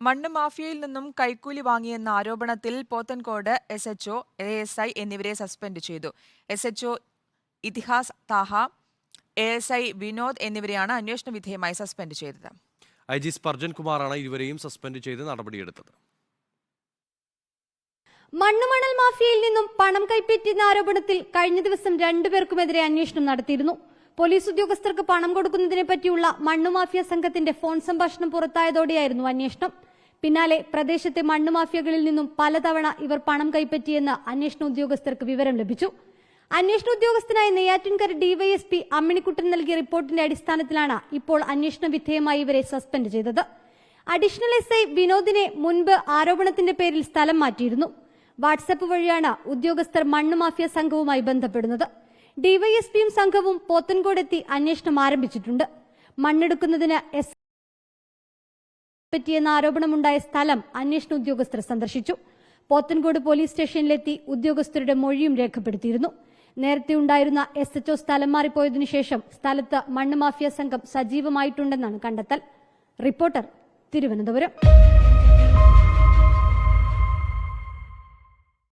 മണ്ണ് മാഫിയയിൽ നിന്നും കൈക്കൂലി വാങ്ങിയെന്ന ആരോപണത്തിൽ പോത്തൻകോട് SHO, ASI എന്നിവരെ സസ്പെൻഡ് ചെയ്തു. SHO ഇതിഹാസ് താഹ, ASI വിനോദ് എന്നിവരെയാണ് അന്വേഷണ വിധേയമായി സസ്പെൻഡ് ചെയ്തത്. IG സ്പർജൻ കുമാറാണ് ഇരുവരെയും സസ്പെൻഡ് ചെയ്ത് നടപടിയെടുത്തത്. മണ്ണുമണൽ മാഫിയയിൽ നിന്നും പണം കൈപ്പറ്റിയെന്ന ആരോപണത്തിൽ കഴിഞ്ഞ ദിവസം രണ്ടുപേർക്കുമെതിരെ അന്വേഷണം നടത്തിയിരുന്നു. പോലീസ് ഉദ്യോഗസ്ഥർക്ക് പണം കൊടുക്കുന്നതിനെ പറ്റിയുള്ള മണ്ണുമാഫിയ സംഘത്തിന്റെ ഫോൺ സംഭാഷണം പുറത്തായതോടെയായിരുന്നു അന്വേഷണം. പിന്നാലെ പ്രദേശത്തെ മണ്ണുമാഫിയകളിൽ നിന്നും പലതവണ ഇവർ പണം കൈപ്പറ്റിയെന്ന് അന്വേഷണ ഉദ്യോഗസ്ഥർക്ക് വിവരം ലഭിച്ചു. അന്വേഷണ ഉദ്യോഗസ്ഥനായ നെയ്യാറ്റിൻകര DYSP അമ്മിണിക്കുട്ടൻ നൽകിയ റിപ്പോർട്ടിന്റെ അടിസ്ഥാനത്തിലാണ് ഇപ്പോൾ അന്വേഷണ വിധേയമായി ഇവരെ സസ്പെൻഡ് ചെയ്തത്. അഡീഷണൽ SI വിനോദിനെ മുൻപ് ആരോപണത്തിന്റെ പേരിൽ സ്ഥലം മാറ്റിയിരുന്നു. വാട്സാപ്പ് വഴിയാണ് ഉദ്യോഗസ്ഥർ മണ്ണുമാഫിയ സംഘവുമായി ബന്ധപ്പെടുന്നത്. DYSPയും സംഘവും പോത്തൻകോടെത്തി അന്വേഷണം ആരംഭിച്ചിട്ടുണ്ട്. മണ്ണെടുക്കുന്നതിന് പറ്റിയെന്ന ആരോപണമുണ്ടായ സ്ഥലം അന്വേഷണ ഉദ്യോഗസ്ഥർ സന്ദർശിച്ചു. പോത്തൻകോട് പോലീസ് സ്റ്റേഷനിലെത്തി ഉദ്യോഗസ്ഥരുടെ മൊഴിയും രേഖപ്പെടുത്തിയിരുന്നു. നേരത്തെ ഉണ്ടായിരുന്ന SHO സ്ഥലം മാറിപ്പോയതിനു ശേഷം സ്ഥലത്ത് മണ്ണ് മാഫിയ സംഘം സജീവമായിട്ടുണ്ടെന്നാണ് കണ്ടെത്തൽ. റിപ്പോർട്ടർ, തിരുവനന്തപുരം.